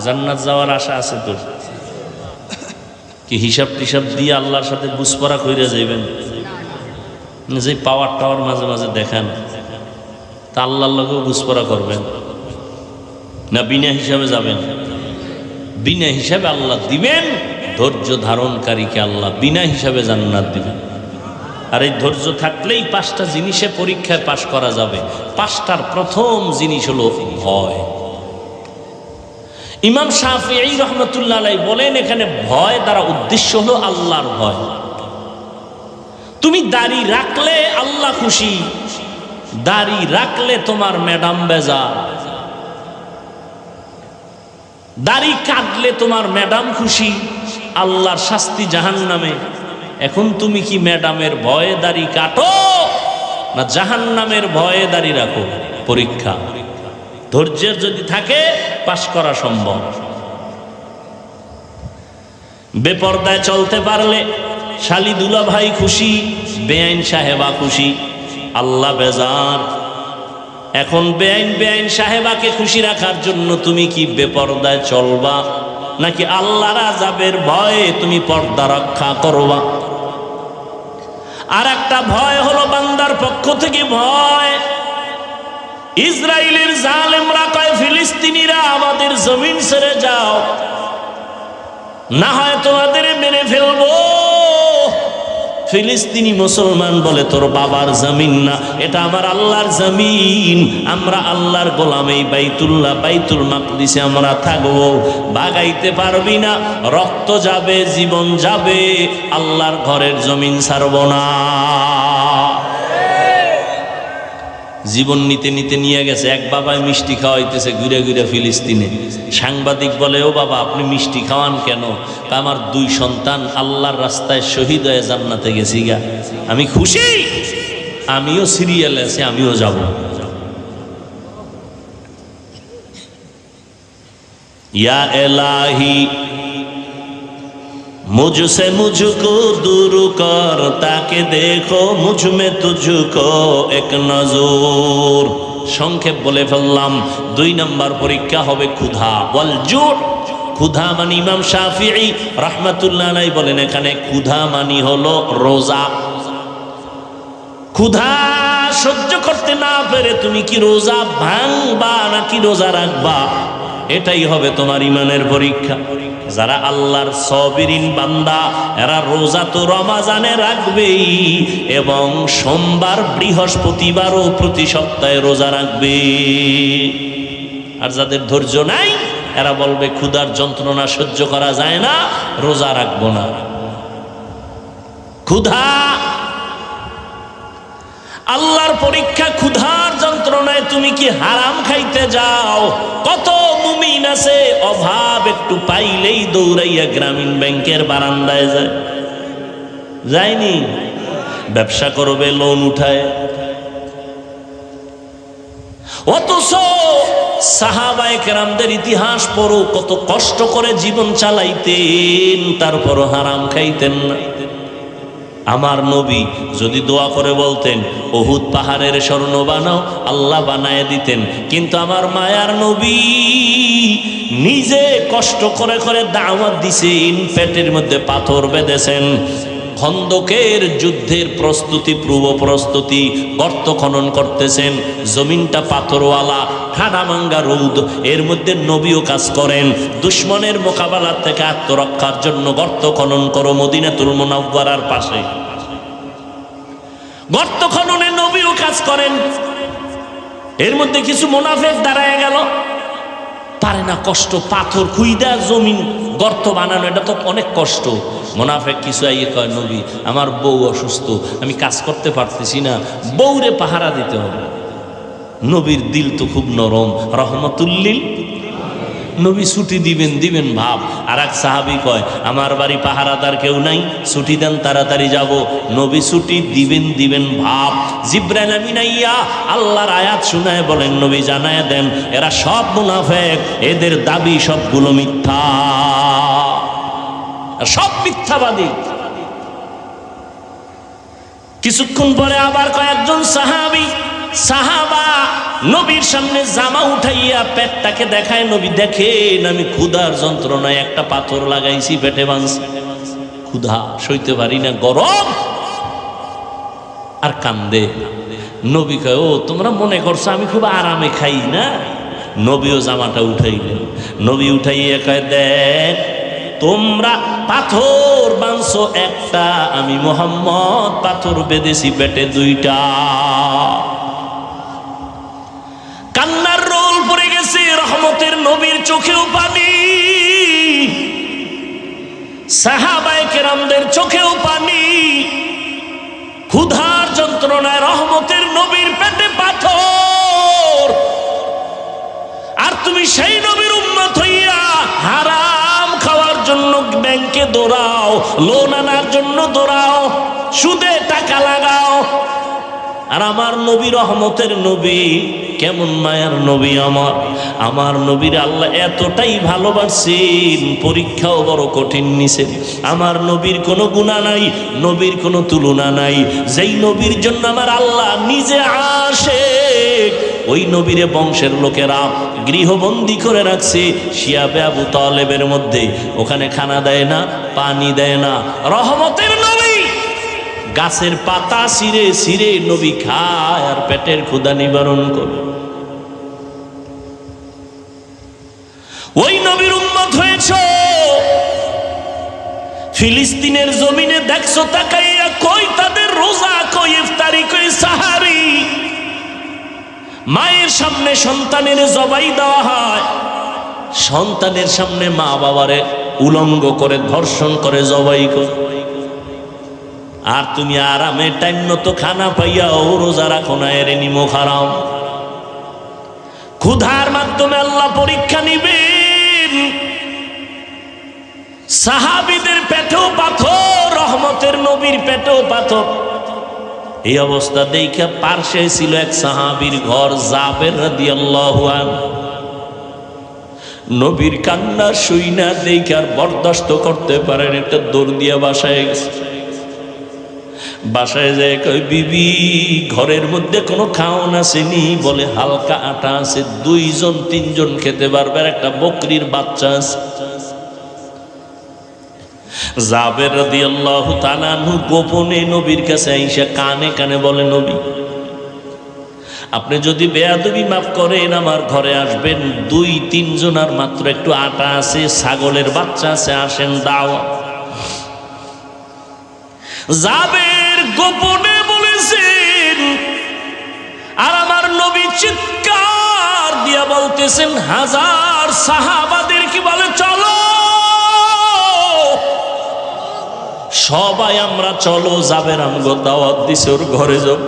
জান্নাত যাওয়ার আশা আছে তোর? কি হিসাব টিসাব দিয়ে আল্লাহর সাথে বুঝপড়া কইরা যাইবেন? যে পাওয়ার টাওয়ার মাঝে মাঝে দেখান, তা আল্লাহর লগেও বুঝপড়া করবেন না? বিনা হিসাবে যাবেন? বিনা হিসাবে আল্লাহ দিবেন। ধৈর্য ধারণকারীকে আল্লাহ বিনা হিসাবে জান্নাত দিবেন। আর এই ধৈর্য থাকলেই 5টা জিনিসে পরীক্ষায় পাশ করা যাবে। 5টার প্রথম জিনিস হলো ভয়। ইমাম শাফিঈ রাহমাতুল্লাহ আলাইহি বলেন, এখানে ভয় দ্বারা উদ্দেশ্য হলো আল্লাহর ভয়। তুমি দাড়ি রাখলে আল্লাহ খুশি, দাড়ি রাখলে তোমার ম্যাডাম বেজার, দাড়ি কাটলে তোমার ম্যাডাম খুশি, আল্লাহর শাস্তি জাহান্নামে। এখন তুমি কি ম্যাডামের ভয়ে দাড়ি কাটো না জাহান্নামের ভয়ে দাড়ি রাখো? পরীক্ষা। ধৈর্যের যদি থাকে পাশ করা সম্ভব। বেপরদায় চলতে পারলে শালি দুলা ভাই খুশি, বেআইন সাহেবা খুশি। আল্লাহ বেজার। এখন বেআইন সাহেবাকে খুশি রাখার জন্য তুমি কি বেপরদায় চলবা, নাকি আল্লাহর আযাবের ভয়ে তুমি পর্দা রক্ষা করবা? আর একটা ভয় হলো বান্দার পক্ষ থেকে ভয়, ইসরায়েলের জালেমরা কয় ফিলিস্তিনিরা আমাদের জমিন ছেড়ে যাও, না হয় তোমাদের মেরে ফেলবো। ফিলিস্তিনি মুসলমান বলে তোর বাবার জমিন না, এটা আমার আল্লাহর জমিন, আমরা আল্লাহর গোলাম, এই বাইতুল্লাহ বাইতুল মাকদিসে আমরা থাকবো, ভাগাইতে পারবি না, রক্ত যাবে জীবন যাবে, আল্লাহর ঘরের জমিন ছাড়ব না। জীবন নিতে নিতে নিয়ে গেছে। এক বাবায় মিষ্টি খাওয়াইতেছে ঘুরে ঘুরে ফিলিস্তিনে। সাংবাদিক বলে, ও বাবা আপনি মিষ্টি খাওয়ান কেন? আমার 2 সন্তান আল্লাহর রাস্তায় শহীদ হয়ে জান্নাতে গেছি গা, আমি খুশি, আমিও সিরিয়ালে আছি, আমিও যাব। ইয়া এলাহি मुझसे मुझको दूर कर, ताके देखो मुझ में तुझको एक नजर। সংক্ষেপ বলে ফেললাম। 2 নম্বর পরীক্ষা হবে ক্ষুধা, ওয়াল জু'। ক্ষুধা মানে ইমাম শাফিঈ রাহমাতুল্লাহ আলাইহি বলেন এখানে ক্ষুধা মানে হলো রোজা। ক্ষুধা সহ্য করতে না পেরে তুমি কি রোজা ভাঙবা নাকি রোজা রাখবা, এটাই হবে তোমার ইমানের পরীক্ষা। যারা আল্লাহর সাবিরিন বান্দা, এরা রোজা তো রমাজানে রাখবেই এবং সোমবার বৃহস্পতিবারও প্রতি সপ্তাহে রোজা রাখবে। আর যাদের ধৈর্য নাই, এরা বলবে ক্ষুধার যন্ত্রণা সহ্য করা যায় না, রোজা রাখবো না। ক্ষুধা আল্লাহর পরীক্ষা। ক্ষুধার যন্ত্রণায় তুমি কি হারাম খাইতে যাও? কত মুমিন আছে অভাব একটু পাইলেই দৌড়াইয়া গ্রামীণ ব্যাংকের বারান্দায় যায়, যায়নি? ব্যবসা করবে লোন উঠায়। অথচ সাহাবায়ে কেরামদের ইতিহাস পড়ো, কত কষ্ট করে জীবন চালাইতেন, তারপরও হারাম খাইতেন না। আমার নবী যদি দোয়া করে বলতেন উহুদ পাহাড়ের স্বর্ণ বানাও, আল্লাহ বানায় দিতেন। কিন্তু আমার মায়ার নবী নিজে কষ্ট করে করে দাওয়াত দিছেন, পেটের মধ্যে পাথর বেঁধেছেন। খন্দকের যুদ্ধের প্রস্তুতি, পূর্ব প্রস্তুতি, গর্ত খনন করতেছেন, জমিনটা পাথরওয়ালা, ঠাডামাঙ্গা রৌদ, এর মধ্যে নবীও কাজ করেন। দুশ্মনের মোকাবেলা থেকে আত্মরক্ষার জন্য গর্ত খনন করো মদিনাতুল মুনাওয়ারার পাশে। গর্ত খননে নবীও কাজ করেন। এর মধ্যে কিছু মুনাফিক দাঁড়ায় গেল, পারে না, কষ্ট, পাথর খুইদা জমিন গর্ত বানানো, এটা তো অনেক কষ্ট। মুনাফিক কিছু আইয়ে কয়, নবী আমার বউ অসুস্থ, আমি কাজ করতে পারতেছি না, বউরে পাহারা দিতে হবে। নবীর দিল তো খুব নরম, রহমতুল্লিল। নবী ছুটি দিবেন ভাব। আর এক সাহাবী কয়, আমার বাড়ি পাহারাদার কেউ নাই, ছুটি দেন, তাড়াতাড়ি যাব। নবী ছুটি দিবেন ভাব। জিবরাইল আমিন আইয়া আল্লাহর আয়াত শুনায় বলেন, নবী জানায় দেন এরা সব মুনাফিক, এদের দাবি সবগুলো মিথ্যা, সব মিথ্যাবাদী। কিছুক্ষণ পরে আবার কয়েকজন সাহাবা নবীর সামনে জামা উঠাইয়া পেটটাকে দেখায়। নবী দেখেন আমি ক্ষুধার যন্ত্রণায় একটা পাথর লাগাইছি, পেটে বাঁধছি, ক্ষুধা সইতে পারি না, গরম। আর কান্দে। নবী কয়, ও তোমরা মনে করছো আমি খুব আরামে খাই না? নবীও জামাটা উঠাইলেন। নবী উঠাইয়া কয়, দেখ তোমরা পাথর বাঁধছো একটা, আমি মুহাম্মদ পাথর বেঁধেছি পেটে 2টা। কান্নার রোল পড়ে গেছে, রহমতের নবীর চোখেও পানি, সাহাবায়ে কেরামদের চোখেও পানি। ক্ষুধার যন্ত্রণায় রহমতের নবীর পেটে পাথর, আর তুমি সেই নবীর উম্মত হইয়া হারাম খাওয়ার জন্য ব্যাংকে দৌড়াও, লোন আনার জন্য দৌড়াও, সুদে টাকা লাগাও। আর আমার নবী রহমতের নবী, কেমন মায়ার নবী আমার নবীর আল্লাহ এতটাই ভালোবাসেন, পরীক্ষাও বড় কঠিন নিছেন। আমার নবীর কোনো গুনাহ নাই, নবীর কোনো তুলনা নাই। যেই নবীর জন্য আমার আল্লাহ নিজে আশিক, ওই নবীরে বংশের লোকেরা গৃহবন্দী করে রাখছে শিয়াবে আবু তালেবের মধ্যে। ওখানে খানা দেয় না, পানি দেয় না। রহমতের নবী গাছের পাতা ছিঁড়ে ছিঁড়ে নবী খায় আর পেটের ক্ষুধা নিবারণ করে। ওই নবীর উম্মত হয়েছ, ফিলিস্তিনের জমিনে দেখছো তাকাইয়া, কই তাদের রোজা, কই ইফতারি, কই সাহারি। মায়ের সামনে সন্তানের জবাই দেওয়া হয়, সন্তানের সামনে মা বাবারে উলঙ্গ করে ধর্ষণ করে জবাই করে। আর তুমি আরামে টাইম মতো খানা পাইয়াও রোজা রাখো না, এর নিমখ হারাম। ক্ষুধার মাধ্যমে আল্লাহ পরীক্ষা নিবেন। সাহাবীদের পেটেও পাথর, রহমতের নবীর পেটেও পাথর। এই অবস্থা দেখা পার্শ্বে ছিল এক সাহাবীর ঘর, জাবের রাদিয়াল্লাহু আনহু। নবীর কান্না শুইনা দেখে আর বরদাস্ত করতে পারেন, একটা দৌড় দিয়া বাসায় গেছে। বাসায় যায় কই, বিবি ঘরের মধ্যে কোনো খাওন আসেনি? বলে হালকা আটা আছে, 2-3 খেতে পারবে, আর একটা বকরির বাচ্চা আছে। জাবের রাদিয়াল্লাহু তাআলা আনহু গোপনে নবীর কাছে আইসা কানে কানে বলে, নবী আপনি যদি বেয়াদবি মাফ করেন আমার ঘরে আসবেন, 2-3 জনার মাত্র একটু আটা আছে, ছাগলের বাচ্চা আছে, আসেন দাও। জাবের গোপনে বলেছেন, আর আমার নবী চিৎকার দিয়া বলতেছেন, হাজার সাহাবাদের কি বলে, চলো সবাই আমরা চলো। জাবের আমগো দাওয়াত দিছে ওর ঘরে যাব।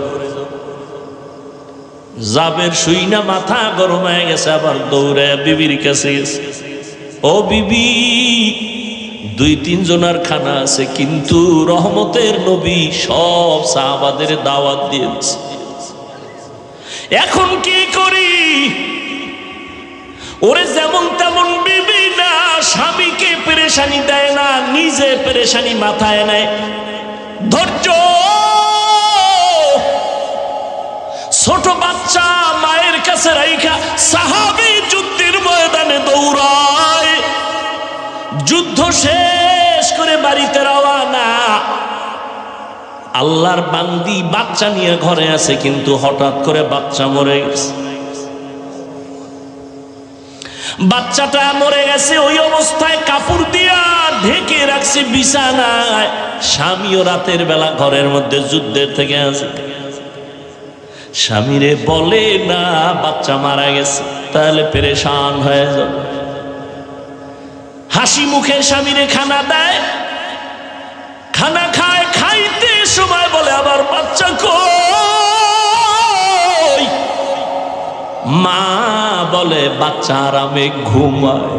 জাবের শুই না মাথা গরম হয়ে গেছে, আবার দৌড়ে বিবির কাছে গেছে। ও বিবি, 2-3 জনার খানা আছে, কিন্তু রহমতের নবী সব সাহাবাদের দাওয়াত দিয়েছে, এখন কি করি? ওরে যেমন তেমন বিবি না, স্বামীকে পেরেশানি দেয় না, নিজে পেরেশানি মাথায় নেয়। ধৈর্য, ছোট বাচ্চা মায়ের কাছে রাইখা সাহাবী যুদ্ধের ময়দানে দৌড়ায়। যুদ্ধ শেষ করে বাড়িতে রওনা। আল্লাহর বান্দি বাচ্চা নিয়ে ঘরে আছে, কিন্তু হঠাৎ করে বাচ্চা মরে গেছে। বাচ্চাটা মরে গেছে, ওই অবস্থায় কাপড় দিয়া ঢেকে রাখছে বিছানায়। স্বামীও রাতের বেলা ঘরের মধ্যে যুদ্ধের থেকে আসে। স্বামীরে বলে না বাচ্চা মারা গেছে, তাহলে পেরেশান হয়ে যাবে। হাসি মুখে স্বামীরে খানা দেয়, খানা খায়, খাইতে সময় বলে আবার বাচ্চা কই? মা বলে বাচ্চা আরামে ঘুমায়।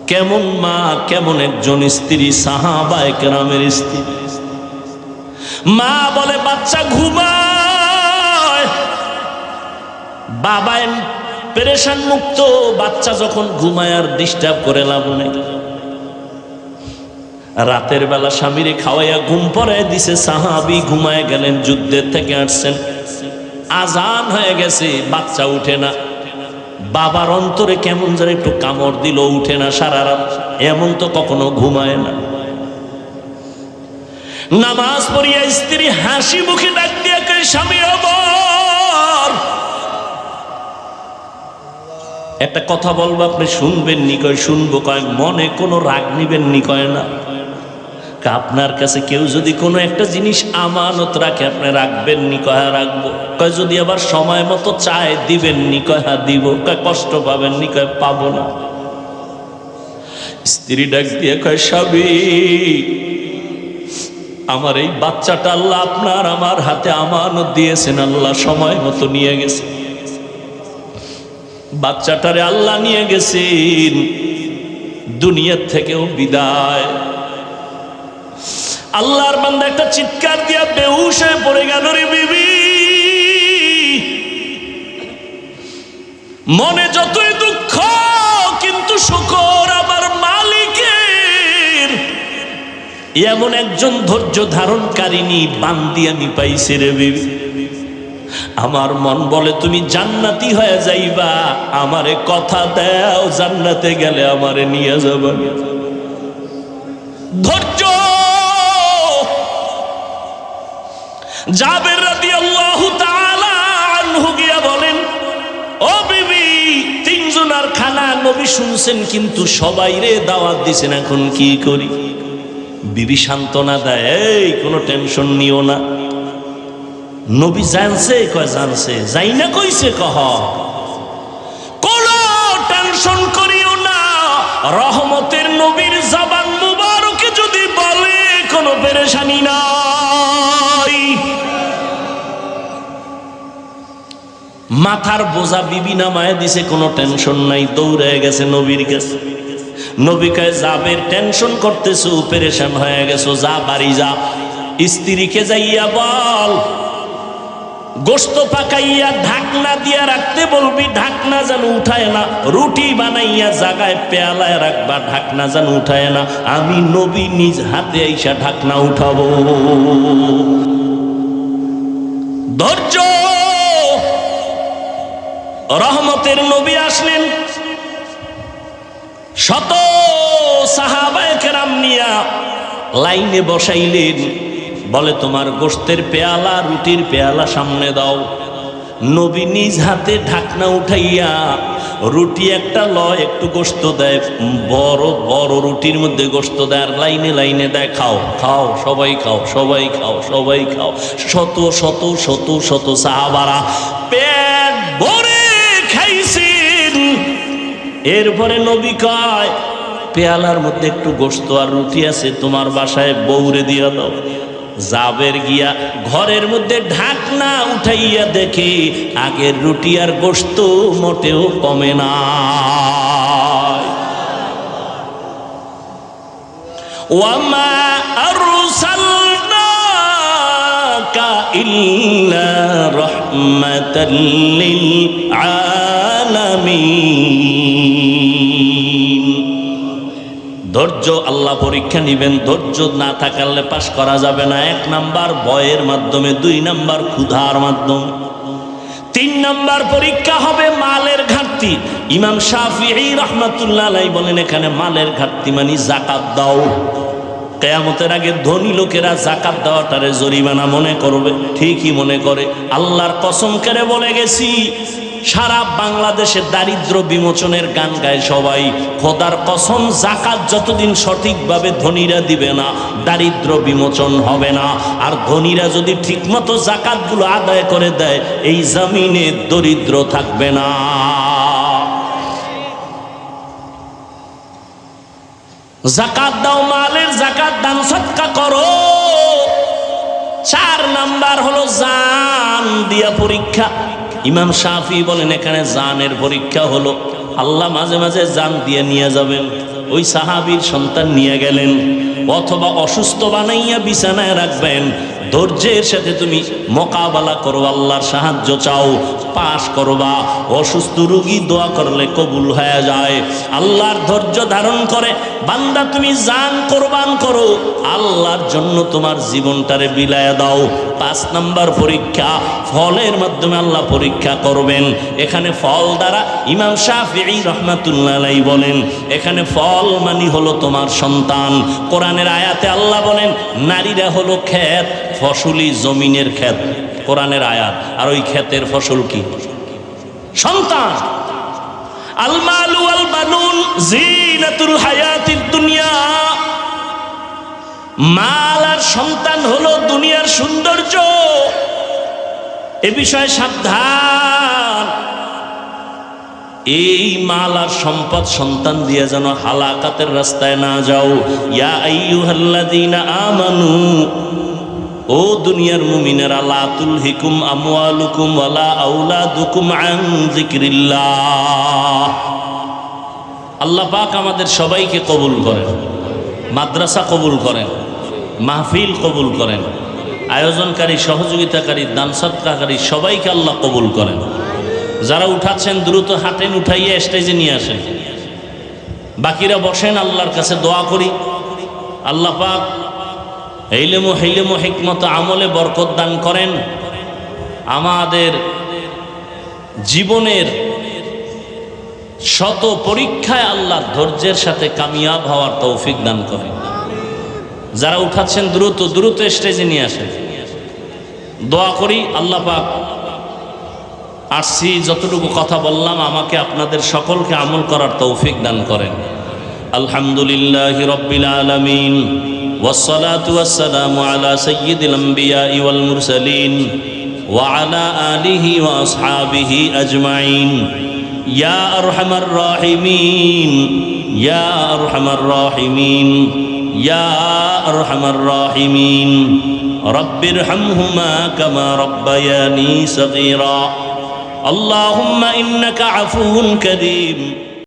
কেমন মা, কেমন একজন স্ত্রী, সাহাবায়ে কেরামের স্ত্রী। মা বলে বাচ্চা ঘুমায়, বাবা পেরেশান মুক্ত। বাচ্চা যখন ঘুমায় আর ডিস্টার্ব করে লাভ নেই। রাতের বেলা স্বামীরে খাওয়াইয়া ঘুম পড়ায় দিছে, সাহাবী ঘুমায় গেলেন, যুদ্ধের থেকে আসছেন। আজান হয়ে গেছে, বাচ্চা উঠে না। বাবার অন্তরে কেমন যেন একটু কামড় দিল, উঠে না সারা রাত। এমন তো কখনো ঘুমায় না। নামাজ পড়িয়া স্ত্রী হাসি মুখে ডাক দিয়া কয়, স্বামী আমার একটা কথা বলবো, আপনি শুনবেন নি? কয় শুনবো। কয় মনে কোনো রাগ নিবেন নি? কয় না। আপনার কাছে কেউ যদি কোনো একটা জিনিস আমানত রাখে, আপনি রাখবেন নি? কয় রাখবো। কয় যদি আবার সময় মতো চায় দিবেন নি? কয় হ্যাঁ দিব। কয় কষ্ট পাবেন নি? কয় পাবো না। স্ত্রী ডাক দিয়ে কয়, স্বামী আমার এই বাচ্চাটা আল্লাহ আপনার আমার হাতে আমানত দিয়েছেন, আল্লাহ সময় মতো নিয়ে গেছে। বাচ্চাটারে আল্লাহ নিয়ে গেছেন, দুনিয়ার থেকেও বিদায়। আল্লাহর বান্দা একটা চিৎকার দিয়া বেহুশ হয়ে পড়ে গেল রে বিবি। মনে যতই দুঃখ কিন্তু শুকর আমার মালিকের, এমন একজন ধৈর্য ধারণকারিনী বান্দি আমি পাইছি রে বিবি। আমার মন বলে তুমি জান্নাতি হয়ে যাইবা, আমারে কথা দাও জান্নাতে গেলে আমারে নিয়ে যাবা। ধৈর্য। জাবের রাদিয়াল্লাহু তাআলা আনহু গিয়া বলেন, ও বিবি, তিনজনের খানা নবী শুনছেন কিন্তু সবাই রে দাওয়াত দিছেন, এখন কি করি? বিবি সান্ত্বনা দেয়, এই কোনো টেনশন নিও না। নবী জানছে, কয় জানছে, যাই না কইছে কহ, কোনো টেনশন করিও না। রহমতের নবীর জবান মুবারকে যদি বলে কোনো পেরেশানি নাই। মাথার বোঝা বিবি নামায় দিছে, কোনো টেনশন নাই, দৌড়ে গেছে নবীর কাছে। নবী কয়, জাবের টেনশন করতেছো, পেরেশান হয়ে গেছো, যা বাড়ি যা, স্ত্রীকে যাইয়া বল গোস্ত পাকাইয়া ঢাকনা দিয়া রাখতে বলবি, ঢাকনা যেন উঠায় না। রুটি বানাইয়া জাগায় পেয়ালায় রাখবা, ঢাকনা যেন উঠায় না। আমি নবী নিজ হাতে আইসা ঢাকনা উঠাবো। ধৈর্য। রহমতের নবী আসলেন, শত সাহাবায়ে কেরাম নিয়া লাইনে বসাইলেন। বলে তোমার গোশতের পেয়ালা, রুটির পেয়ালা সামনে দাও। নবী নিজ হাতে ঢাকনা উঠাইয়া রুটি একটা লয়, একটু গোশত দেয়, বড় বড় রুটির মধ্যে গোশত দেয়, আর লাইনে লাইনে দেয়, খাও খাও সবাই খাও, সবাই খাও, সবাই খাও। শত শত শত শত সাহাবারা পেট ভরে খাইছেন। এরপরে নবী কয়, পেয়ালার মধ্যে একটু গোশত আর রুটি আছে, তোমার বাসায় বউরে দিয়া দাও। জাবের গিয়া ঘরের মধ্যে ঢাকনা উঠাইয়া দেখে আগের রুটি আর গোশত মোটেও কমে না। ওয়ামা আরসালনাকা ইল্লা রাহমাতাল লিল আলামিন। ধৈর্য আল্লাহ পরীক্ষা নিবেন, ধৈর্য না থাকলে পাশ করা যাবে না। 1 নাম্বার ভয়ের মাধ্যমে, 2 নাম্বার ক্ষুধার মাধ্যমে, 3 নাম্বার পরীক্ষা হবে মালের ঘাটতি। ইমাম শাফিঈ রাহমাতুল্লাহ আলাইহি বলেন, এখানে মালের ঘাটতি মানে যাকাত দাও। কিয়ামতের আগে ধনী লোকেরা যাকাত দেওয়াটারে জরিমানা মনে করবে, ঠিকই মনে করে। আল্লাহর কসম করে বলে গেছি, সারা বাংলাদেশে দারিদ্র বিমোচনের গান গায় সবাই। খোদার কসম, যাকাত যতদিন সঠিকভাবে ধনীরা দিবে না, দারিদ্র বিমোচন হবে না। আর ধনীরা যদি ঠিকমতো যাকাতগুলো আদায় করে দেয়, এই জমিনে দরিদ্র থাকবে না। যাকাত দাও, মালের যাকাত দান সদকা করো। 4 নাম্বার হলো জান দিয়া পরীক্ষা। ইমাম শাফি বলেন, এখানে জানের পরীক্ষা হলো। আল্লাহ মাঝে মাঝে জান দিয়ে নিয়ে যাবেন। ওই সাহাবীর সন্তান নিয়ে গেলেন, অথবা অসুস্থ বানাইয়া বিছানায় রাখবেন। ধৈর্যের সাথে তুমি মোকাবেলা করো, আল্লাহর সাহায্য চাও, পাশ করবা। অসুস্থ রোগী দোয়া করলে কবুল হয়ে যায়। আল্লাহর ধৈর্য ধারণ করে বান্দা তুমি জান কোরবান করো, আল্লাহর জন্য তোমার জীবনটারে বিলায়া দাও। 5 নাম্বার পরীক্ষা, ফলের মাধ্যমে আল্লাহ পরীক্ষা করবেন। এখানে ফল দ্বারা ইমাম শাফিঈ রাহমাতুল্লাহ আলাইহি বলেন, এখানে ফল মানে হলো তোমার সন্তান। কোরআনের আয়াতে আল্লাহ বলেন, নারীরা হলো ক্ষেত, ফসলি জমিনের ক্ষেত। কোরআনের আয়াত। আর ওই ক্ষেতের ফসল কি? সন্তান। আল মালু ওয়াল বানুন জিনাতুল হায়াতিদ দুনিয়া। মাল আর সন্তান হলো দুনিয়ার সৌন্দর্য। এ বিষয়ে সাবধান। এই মাল আর সম্পদ সন্তান দিয়ে যেন হালাকাতের রাস্তায় না যাও। ইয়া আইয়ুহাল্লাযীনা আমানু, ও দুনিয়ার মুমিনেরা, লা তুলহিকুম আমওয়ালুকুম ওয়ালা আওলাদুকুম আন যিকরিল্লাহ। আল্লাহ পাক আমাদের সবাইকে কবুল করেন, মাদ্রাসা কবুল করেন, মাহফিল কবুল করেন, আয়োজনকারী, সহযোগিতাকারী, দান সদকাকারী সবাইকে আল্লাহ কবুল করেন। যারা উঠাচ্ছেন দ্রুত হাঁটেন, উঠাইয়ে স্টেজে নিয়ে আসেন। বাকিরা বসেন, আল্লাহর কাছে দোয়া করি আল্লাহ পাক ইলম হিকমত আমলে বরকত দান করেন, আমাদের জীবনের শত পরীক্ষায় আল্লাহ ধৈর্যের সাথে কামিয়াব হওয়ার তৌফিক দান করেন। যারা উঠাচ্ছেন দ্রুত দ্রুত স্টেজে নিয়ে আসেন। দোয়া করি আল্লাহ পাক আসছি যতটুকু কথা বললাম আমাকে আপনাদের সকলকে আমল করার তৌফিক দান করেন। আলহামদুলিল্লাহি রাব্বিল আলামিন ওয়াসসালাতু ওয়াসসালামু আলা সাইয়্যিদিল আমবিয়াই ওয়াল মুরসালিন ওয়া আলা আলিহি ওয়া আসহাবিহি আজমাইন। ইয়া আরহামার রাহিমিন, ইয়া আরহামার রাহিমিন, ইয়া আরহামার রাহিমিন। রব্বিরহামহুমা কামা রাব্বায়ানি সগীরা। اللهم إنك عفو كريم